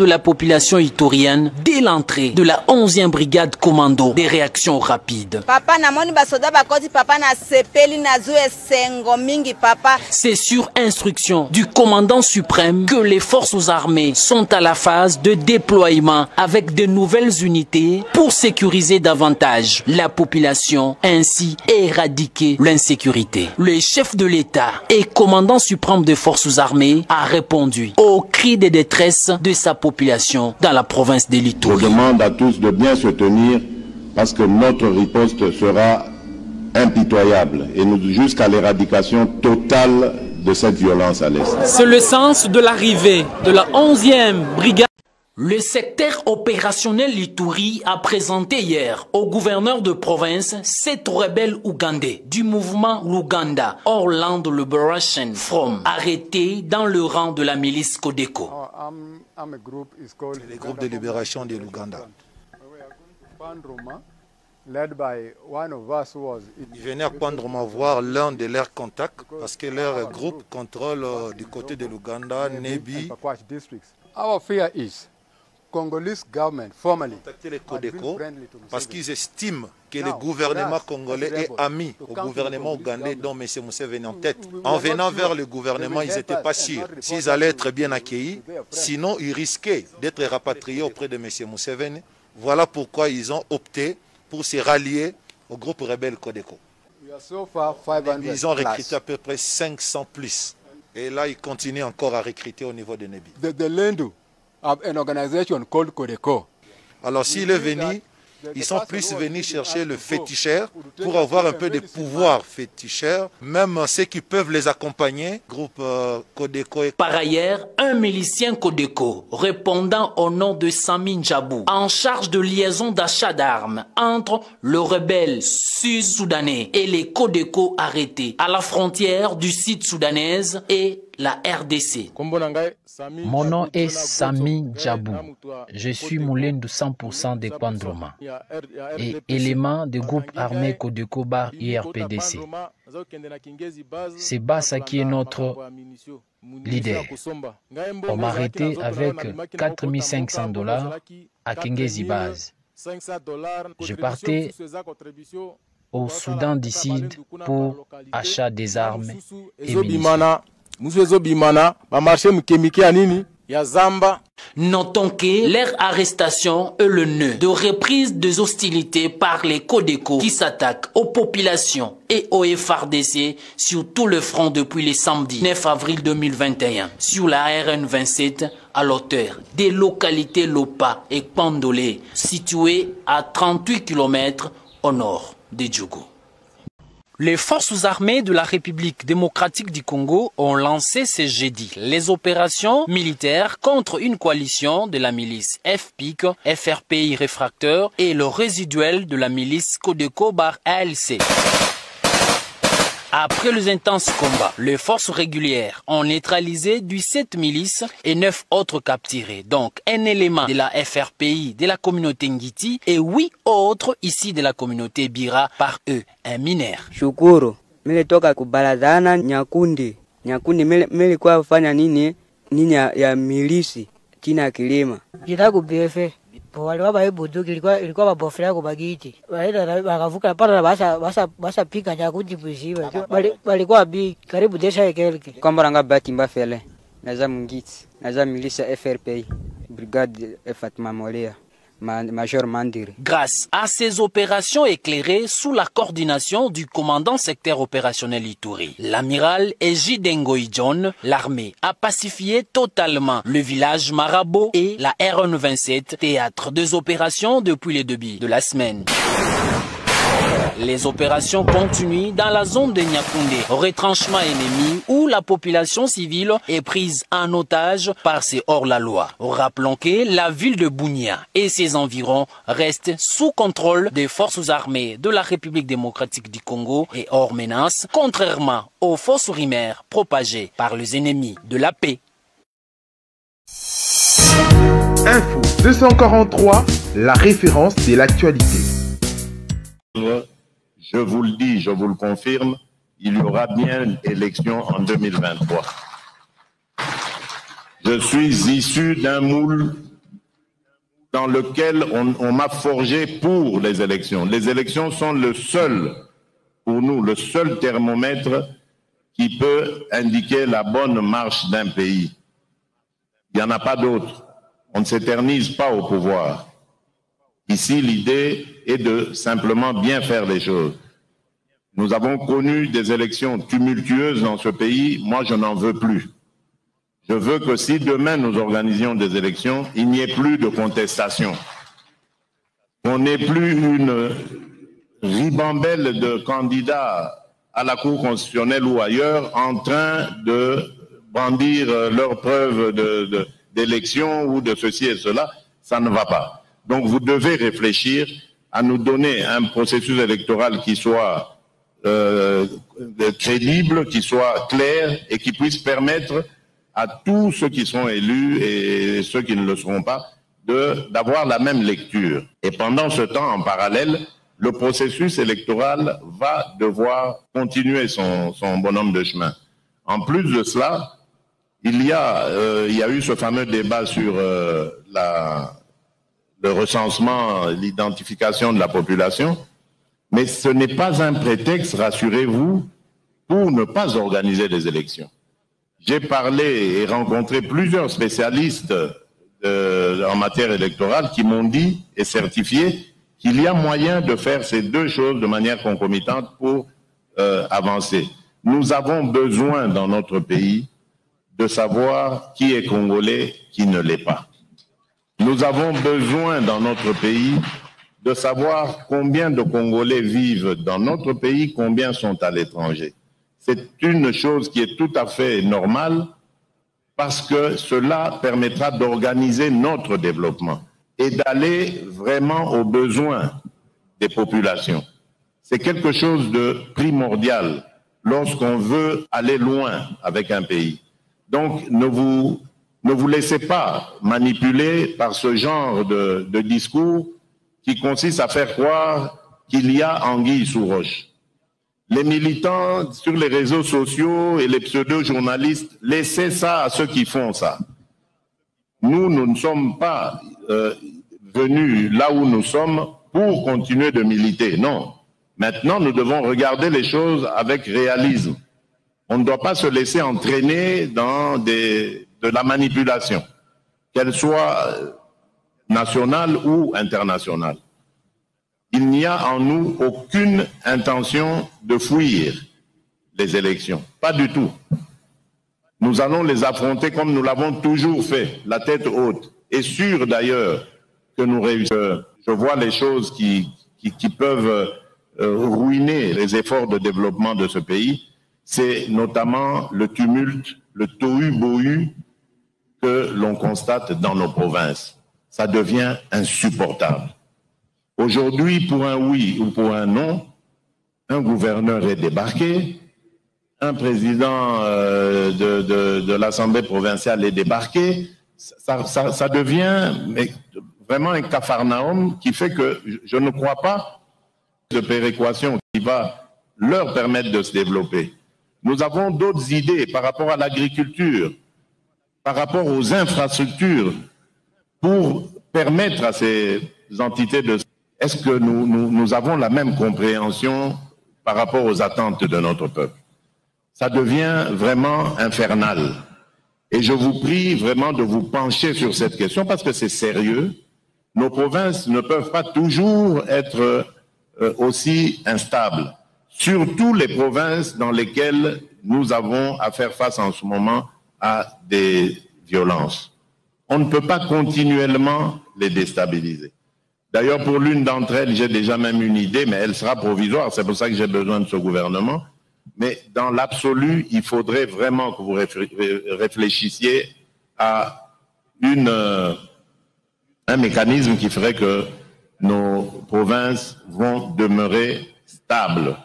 de la population itorienne dès l'entrée de la 11e brigade commando des réactions rapides. C'est sur instruction du commandant suprême que les forces armées sont à la phase de déploiement avec de nouvelles unités pour sécuriser davantage la population ainsi éradiquer l'insécurité. Le chef de l'État et commandant suprême des forces armées a répondu aux cris de détresse de sa population dans la province de l'Ituri. Je demande à tous de bien se tenir parce que notre riposte sera impitoyable et nous jusqu'à l'éradication totale de cette violence à l'Est. C'est le sens de l'arrivée de la 11e brigade. Le secteur opérationnel Ituri a présenté hier au gouverneur de province 7 rebelles ougandais du mouvement Luganda Orland Liberation Front arrêtés dans le rang de la milice Codeco. Les groupes de libération de l'Ouganda. Ils venaient à Pandroma voir l'un de leurs contacts parce que leur groupe contrôle du côté de l'Ouganda, Nebi. Congolese government formally contacter les Codeco parce qu'ils estiment que le gouvernement congolais est ami au gouvernement ougandais dont M. Museveni en tête. En venant vers le gouvernement, ils n'étaient pas sûrs s'ils allaient être bien accueillis, sinon ils risquaient d'être rapatriés auprès de M. Museveni. Voilà pourquoi ils ont opté pour se rallier au groupe rebelle Codeco. Ils ont recruté à peu près 500 plus. Et là, ils continuent encore à recruter au niveau de Nebi. An organization called Codeco. Alors s'il est venu, ils sont plus venus chercher le féticheur pour avoir un peu de pouvoir féticheur, même ceux qui peuvent les accompagner, groupe Codeco. Par ailleurs, un milicien Codeco répondant au nom de Sami Njabou, en charge de liaison d'achat d'armes entre le rebelle sud-soudanais et les Codeco arrêtés à la frontière du sud-soudanaise et la RDC. Mon nom est Sami Djabou. Je suis moulin de 100% de Pandroma et élément du groupe armé Codeco Bar IRPDC. C'est Bassa qui est notre leader. On m'a arrêté avec 4500 $ à Kingezi Base. Je partais au Soudan du Sud pour achat des armes et munitions. Notons que leur arrestation est le nœud de reprise des hostilités par les Codeco qui s'attaquent aux populations et aux FARDC sur tout le front depuis le samedi 9 avril 2021 sur la RN 27 à l'auteur des localités Lopa et Pandolé situées à 38 km au nord de Djougou. Les forces armées de la République démocratique du Congo ont lancé ce jeudi les opérations militaires contre une coalition de la milice FPIC, FRPI réfracteur et le résiduel de la milice Codeco Bar ALC. Après les intenses combats, les forces régulières ont neutralisé 17 milices et 9 autres capturés. Donc, un élément de la FRPI de la communauté Ngiti et 8 autres ici de la communauté Bira par eux, un mineur. Shukuru, mele toka kubaladana Nyakundi. Nyakundi mele kwa fanya nini ya milisi china kilima. Jita kubefe. Walikuwa baibuduki ilikuwa babofera kubagiti. Wakavuka pata basa pika Nyakundi buziba. Walikuwa bi karibu desha ekelki. Komboranga bati mbafele. Naza mungiti, naza milisa FRPI, brigade Fatma Molia. Major Mandiri. Grâce à ces opérations éclairées sous la coordination du commandant secteur opérationnel Ituri, l'amiral Ejidengo John, l'armée a pacifié totalement le village Marabo et la RN 27, théâtre des opérations depuis le début de la semaine. Les opérations continuent dans la zone de Nyakoundé, retranchement ennemi où la population civile est prise en otage par ces hors-la-loi. Rappelons que la ville de Bunia et ses environs restent sous contrôle des forces armées de la République démocratique du Congo et hors menace, contrairement aux fausses rumeurs propagées par les ennemis de la paix. Info 243, la référence de l'actualité. Je vous le dis, je vous le confirme, il y aura bien élection en 2023. Je suis issu d'un moule dans lequel on m'a forgé pour les élections. Les élections sont le seul, pour nous, le seul thermomètre qui peut indiquer la bonne marche d'un pays. Il n'y en a pas d'autre. On ne s'éternise pas au pouvoir. Ici, l'idée est de simplement bien faire les choses. Nous avons connu des élections tumultueuses dans ce pays. Moi, je n'en veux plus. Je veux que si demain nous organisions des élections, il n'y ait plus de contestation. On n'ait plus une ribambelle de candidats à la Cour constitutionnelle ou ailleurs en train de brandir leurs preuves d'élection ou de ceci et cela. Ça ne va pas. Donc vous devez réfléchir à nous donner un processus électoral qui soit crédible, qui soit clair et qui puisse permettre à tous ceux qui sont élus et ceux qui ne le seront pas d'avoir la même lecture. Et pendant ce temps, en parallèle, le processus électoral va devoir continuer son bonhomme de chemin. En plus de cela, il y a eu ce fameux débat sur le recensement, l'identification de la population, mais ce n'est pas un prétexte, rassurez-vous, pour ne pas organiser des élections. J'ai parlé et rencontré plusieurs spécialistes en matière électorale qui m'ont dit et certifié qu'il y a moyen de faire ces deux choses de manière concomitante pour avancer. Nous avons besoin dans notre pays de savoir qui est congolais, qui ne l'est pas. Nous avons besoin dans notre pays de savoir combien de Congolais vivent dans notre pays, combien sont à l'étranger. C'est une chose qui est tout à fait normale parce que cela permettra d'organiser notre développement et d'aller vraiment aux besoins des populations. C'est quelque chose de primordial lorsqu'on veut aller loin avec un pays. Donc, ne vous laissez pas manipuler par ce genre de discours qui consiste à faire croire qu'il y a anguille sous roche. Les militants sur les réseaux sociaux et les pseudo-journalistes, laissez ça à ceux qui font ça. Nous ne sommes pas venus là où nous sommes pour continuer de militer. Non. Maintenant, nous devons regarder les choses avec réalisme. On ne doit pas se laisser entraîner dans de la manipulation, qu'elle soit nationale ou internationale. Il n'y a en nous aucune intention de fuir les élections. Pas du tout. Nous allons les affronter comme nous l'avons toujours fait, la tête haute. Et sûr d'ailleurs que nous réussirons. Je vois les choses qui peuvent ruiner les efforts de développement de ce pays. C'est notamment le tumulte, le tohu-bohu que l'on constate dans nos provinces. Ça devient insupportable. Aujourd'hui, pour un oui ou pour un non, un gouverneur est débarqué, un président de l'Assemblée provinciale est débarqué. Ça devient vraiment un capharnaüm qui fait que je ne crois pas de péréquation qui va leur permettre de se développer. Nous avons d'autres idées par rapport à l'agriculture, par rapport aux infrastructures, pour permettre à ces entités de... Est-ce que nous avons la même compréhension par rapport aux attentes de notre peuple? Ça devient vraiment infernal. Et je vous prie vraiment de vous pencher sur cette question parce que c'est sérieux. Nos provinces ne peuvent pas toujours être aussi instables. Surtout les provinces dans lesquelles nous avons à faire face en ce moment à des violences. On ne peut pas continuellement les déstabiliser. D'ailleurs, pour l'une d'entre elles, j'ai déjà même une idée, mais elle sera provisoire. C'est pour ça que j'ai besoin de ce gouvernement. Mais dans l'absolu, il faudrait vraiment que vous réfléchissiez à un mécanisme qui ferait que nos provinces vont demeurer stables,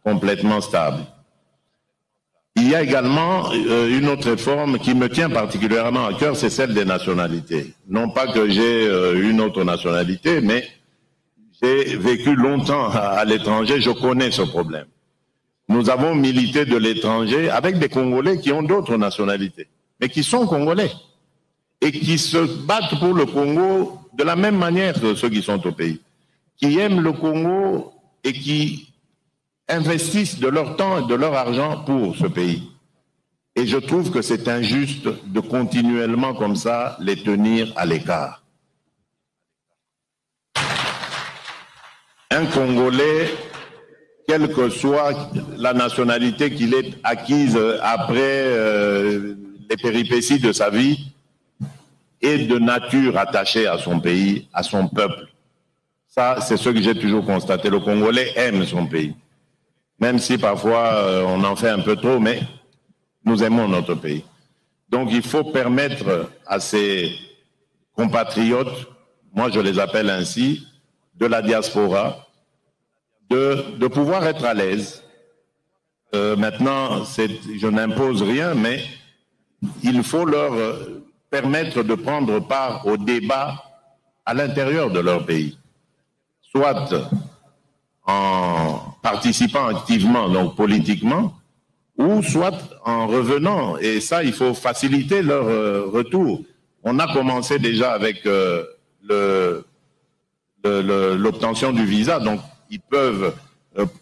complètement stables. Il y a également une autre réforme qui me tient particulièrement à cœur, c'est celle des nationalités. Non pas que j'ai une autre nationalité, mais j'ai vécu longtemps à l'étranger, je connais ce problème. Nous avons milité de l'étranger avec des Congolais qui ont d'autres nationalités, mais qui sont Congolais. et qui se battent pour le Congo de la même manière que ceux qui sont au pays, qui aiment le Congo et qui investissent de leur temps et de leur argent pour ce pays. Et je trouve que c'est injuste de continuellement comme ça les tenir à l'écart. Un Congolais, quelle que soit la nationalité qu'il ait acquise après les péripéties de sa vie, est de nature attachée à son pays, à son peuple. Ça, c'est ce que j'ai toujours constaté. Le Congolais aime son pays. Même si parfois on en fait un peu trop, mais nous aimons notre pays. Donc il faut permettre à ces compatriotes, moi je les appelle ainsi, de la diaspora, de pouvoir être à l'aise. Maintenant, je n'impose rien, mais il faut leur permettre de prendre part au débat à l'intérieur de leur pays. Soit en participant activement, donc politiquement, ou soit en revenant. Et ça, il faut faciliter leur retour. On a commencé déjà avec l'obtention du visa, donc ils peuvent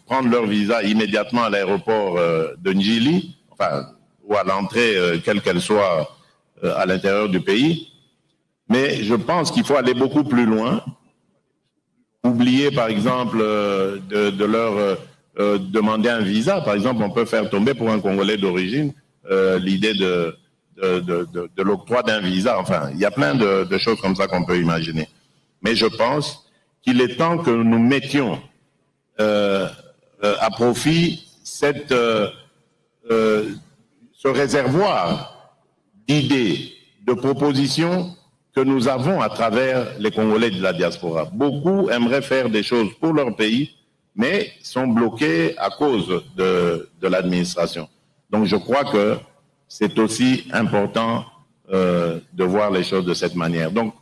prendre leur visa immédiatement à l'aéroport de Njili, enfin, ou à l'entrée, quelle qu'elle soit, à l'intérieur du pays. Mais je pense qu'il faut aller beaucoup plus loin. Oublier, par exemple, de leur demander un visa. Par exemple, on peut faire tomber pour un Congolais d'origine l'idée de l'octroi d'un visa. Enfin, il y a plein de choses comme ça qu'on peut imaginer. Mais je pense qu'il est temps que nous mettions à profit ce réservoir d'idées, de propositions que nous avons à travers les Congolais de la diaspora. Beaucoup aimeraient faire des choses pour leur pays, mais sont bloqués à cause de l'administration. Donc je crois que c'est aussi important de voir les choses de cette manière. Donc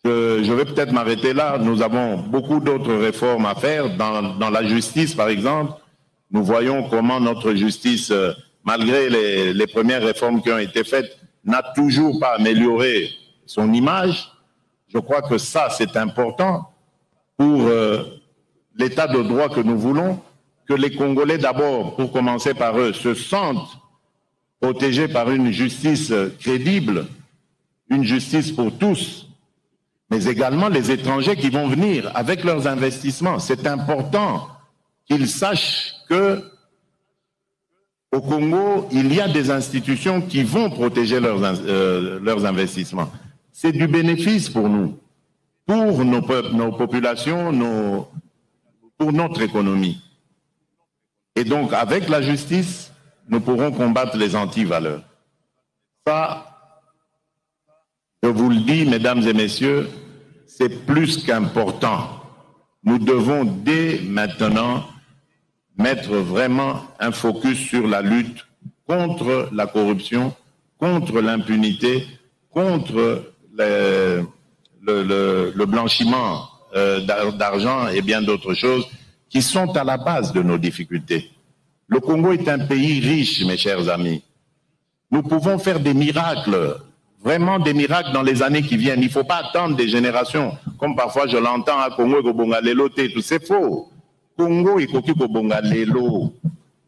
je vais peut-être m'arrêter là. Nous avons beaucoup d'autres réformes à faire. Dans la justice, par exemple, nous voyons comment notre justice, malgré les premières réformes qui ont été faites, n'a toujours pas amélioré son image. Je crois que ça, c'est important pour l'état de droit que nous voulons, que les Congolais, d'abord, pour commencer par eux, se sentent protégés par une justice crédible, une justice pour tous, mais également les étrangers qui vont venir avec leurs investissements. C'est important qu'ils sachent que au Congo, il y a des institutions qui vont protéger leurs investissements. C'est du bénéfice pour nous, pour nos populations, pour notre économie. Et donc, avec la justice, nous pourrons combattre les antivaleurs. Ça, je vous le dis, mesdames et messieurs, c'est plus qu'important. Nous devons dès maintenant mettre vraiment un focus sur la lutte contre la corruption, contre l'impunité, contre le blanchiment d'argent et bien d'autres choses qui sont à la base de nos difficultés. Le Congo est un pays riche, mes chers amis. Nous pouvons faire des miracles, vraiment des miracles dans les années qui viennent. Il ne faut pas attendre des générations, comme parfois je l'entends à Congo, tout c'est faux. Congo et Kokiko-Bonga-Lelo.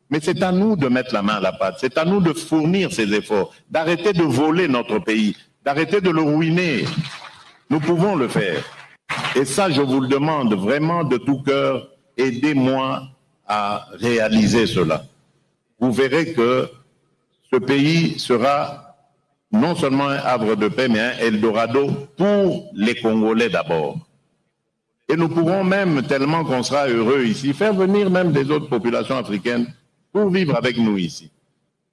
Mais c'est à nous de mettre la main à la pâte, c'est à nous de fournir ces efforts, d'arrêter de voler notre pays, d'arrêter de le ruiner. Nous pouvons le faire. Et ça, je vous le demande vraiment de tout cœur, aidez-moi à réaliser cela. Vous verrez que ce pays sera non seulement un havre de paix, mais un Eldorado pour les Congolais d'abord. Et nous pourrons même, tellement qu'on sera heureux ici, faire venir même des autres populations africaines pour vivre avec nous ici.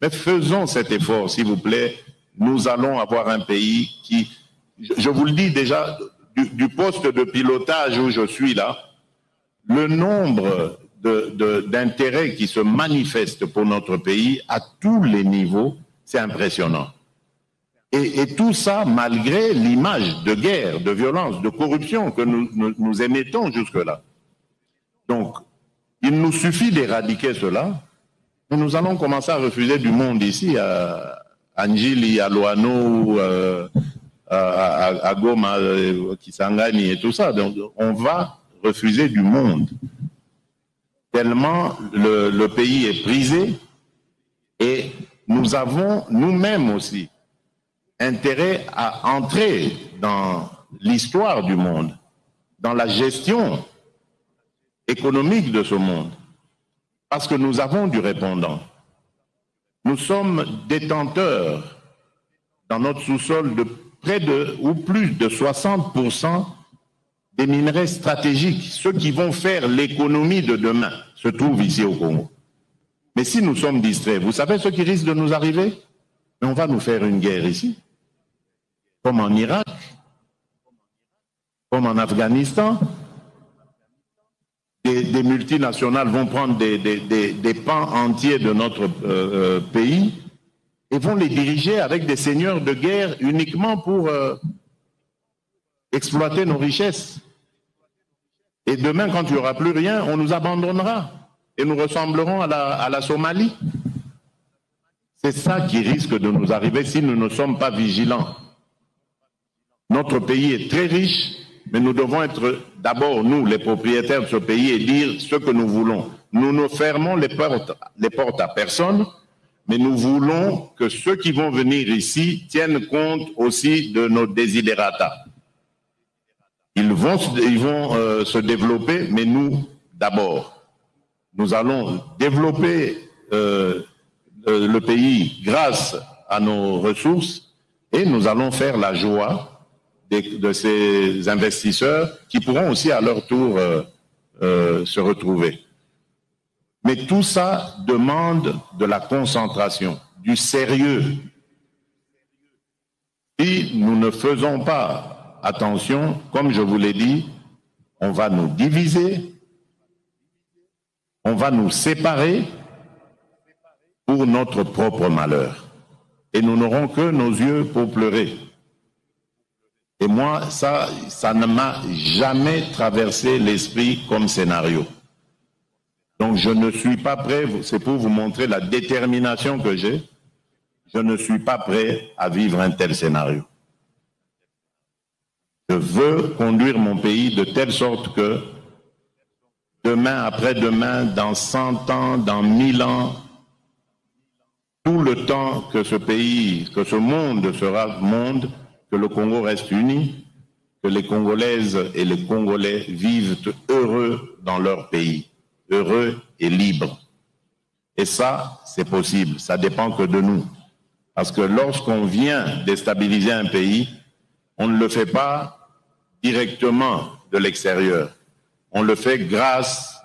Mais faisons cet effort, s'il vous plaît. Nous allons avoir un pays qui, je vous le dis déjà, du poste de pilotage où je suis là, le nombre d'intérêts qui se manifestent pour notre pays à tous les niveaux, c'est impressionnant. Et tout ça malgré l'image de guerre, de violence, de corruption que nous émettons jusque-là. Donc, il nous suffit d'éradiquer cela et nous allons commencer à refuser du monde ici à Anjili, à Loano, à Goma, Kisangani et tout ça. Donc, on va refuser du monde. Tellement le pays est brisé et nous avons nous-mêmes aussi intérêt à entrer dans l'histoire du monde, dans la gestion économique de ce monde, parce que nous avons du répondant. Nous sommes détenteurs dans notre sous-sol de près de ou plus de 60% des minerais stratégiques, ceux qui vont faire l'économie de demain, se trouvent ici au Congo. Mais si nous sommes distraits, vous savez ce qui risque de nous arriver? Mais on va nous faire une guerre ici, comme en Irak, comme en Afghanistan. Des multinationales vont prendre des pans entiers de notre pays et vont les diriger avec des seigneurs de guerre uniquement pour exploiter nos richesses. Et demain, quand il n'y aura plus rien, on nous abandonnera et nous ressemblerons à la Somalie. C'est ça qui risque de nous arriver si nous ne sommes pas vigilants. Notre pays est très riche, mais nous devons être d'abord, nous, les propriétaires de ce pays, et dire ce que nous voulons. Nous ne fermons les portes à personne, mais nous voulons que ceux qui vont venir ici tiennent compte aussi de nos desiderata. Ils vont se développer, mais nous, d'abord, nous allons développer le pays grâce à nos ressources et nous allons faire la joie de ces investisseurs qui pourront aussi à leur tour se retrouver. Mais tout ça demande de la concentration, du sérieux. Si nous ne faisons pas attention, comme je vous l'ai dit, on va nous diviser, on va nous séparer pour notre propre malheur. Et nous n'aurons que nos yeux pour pleurer. Et moi, ça ne m'a jamais traversé l'esprit comme scénario. Donc je ne suis pas prêt, c'est pour vous montrer la détermination que j'ai, je ne suis pas prêt à vivre un tel scénario. Je veux conduire mon pays de telle sorte que demain, après-demain, dans 100 ans, dans 1000 ans, tout le temps que ce pays, que ce monde sera monde, que le Congo reste uni, que les Congolaises et les Congolais vivent heureux dans leur pays, heureux et libres. Et ça, c'est possible, ça dépend que de nous. Parce que lorsqu'on vient déstabiliser un pays, on ne le fait pas directement de l'extérieur. On le fait grâce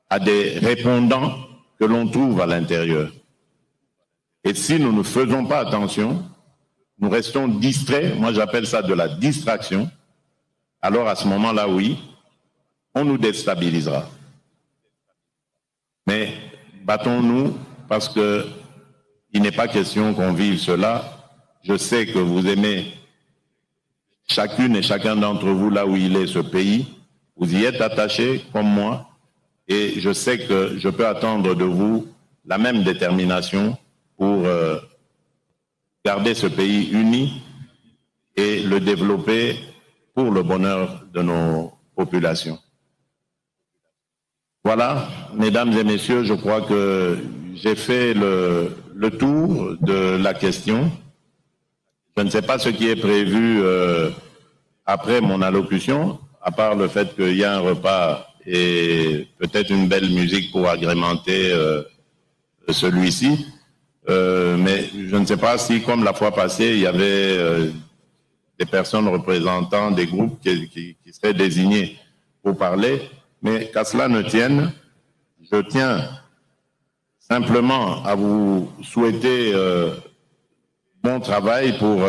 à des répondants que l'on trouve à l'intérieur. Et si nous ne faisons pas attention, nous restons distraits, moi j'appelle ça de la distraction, alors à ce moment-là, oui, on nous déstabilisera. Mais battons-nous parce qu'il n'est pas question qu'on vive cela. Je sais que vous aimez chacune et chacun d'entre vous là où il est ce pays. Vous y êtes attachés comme moi et je sais que je peux attendre de vous la même détermination pour garder ce pays uni et le développer pour le bonheur de nos populations. Voilà, mesdames et messieurs, je crois que j'ai fait le tour de la question. Je ne sais pas ce qui est prévu après mon allocution, à part le fait qu'il y a un repas et peut-être une belle musique pour agrémenter celui-ci. Mais je ne sais pas si, comme la fois passée, il y avait des personnes représentant des groupes qui seraient désignés pour parler. Mais qu'à cela ne tienne, je tiens simplement à vous souhaiter bon travail pour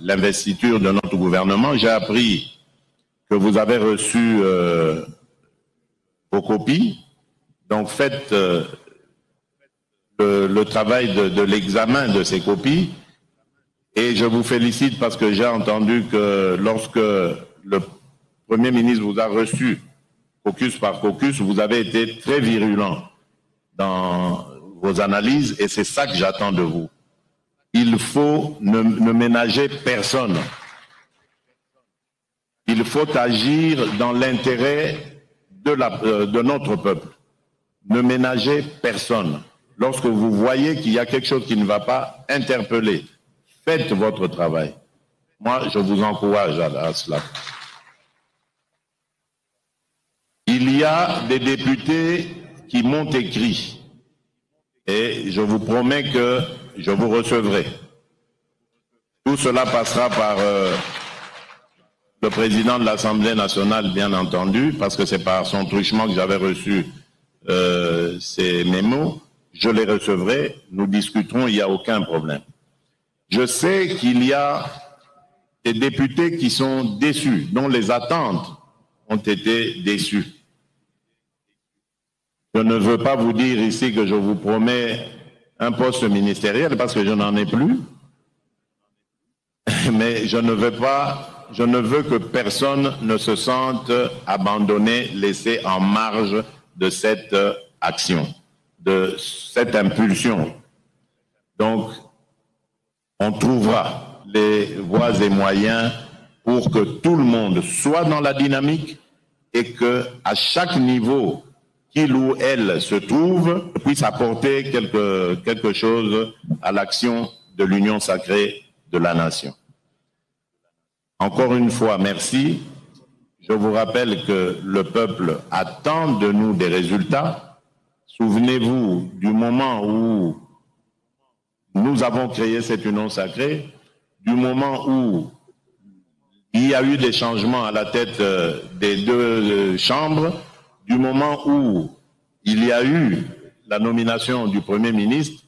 l'investiture de notre gouvernement. J'ai appris que vous avez reçu vos copies. Donc faites le travail de l'examen de ces copies. Et je vous félicite parce que j'ai entendu que lorsque le Premier ministre vous a reçu caucus par caucus, vous avez été très virulent dans vos analyses et c'est ça que j'attends de vous. il faut ne ménager personne. Il faut agir dans l'intérêt de notre peuple. Ne ménagez personne. Lorsque vous voyez qu'il y a quelque chose qui ne va pas, interpellez. Faites votre travail. Moi, je vous encourage à cela. Il y a des députés qui m'ont écrit et je vous promets que je vous recevrai. Tout cela passera par le président de l'Assemblée nationale, bien entendu, parce que c'est par son truchement que j'avais reçu ces mémos. Je les recevrai, nous discuterons, il n'y a aucun problème. Je sais qu'il y a des députés qui sont déçus, dont les attentes ont été déçues. Je ne veux pas vous dire ici que je vous promets un poste ministériel parce que je n'en ai plus. Mais je ne veux que personne ne se sente abandonné, laissé en marge de cette action, de cette impulsion. Donc, on trouvera les voies et moyens pour que tout le monde soit dans la dynamique et que à chaque niveau qu'il ou elle se trouve puisse apporter quelque chose à l'action de l'union sacrée de la nation. Encore une fois, merci. Je vous rappelle que le peuple attend de nous des résultats. Souvenez-vous du moment où nous avons créé cette union sacrée, du moment où il y a eu des changements à la tête des deux chambres, du moment où il y a eu la nomination du Premier ministre.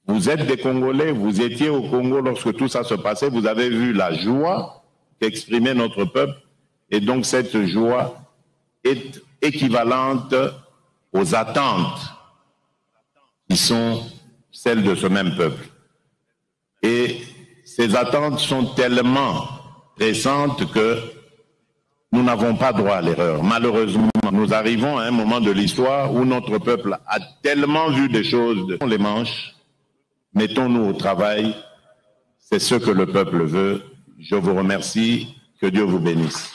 Vous êtes des Congolais, vous étiez au Congo lorsque tout ça se passait, vous avez vu la joie qu'exprimait notre peuple, et donc cette joie est équivalente aux attentes qui sont celles de ce même peuple. Et ces attentes sont tellement pressantes que nous n'avons pas droit à l'erreur. Malheureusement, nous arrivons à un moment de l'histoire où notre peuple a tellement vu des choses. Les manches, mettons-nous au travail, c'est ce que le peuple veut. Je vous remercie, que Dieu vous bénisse.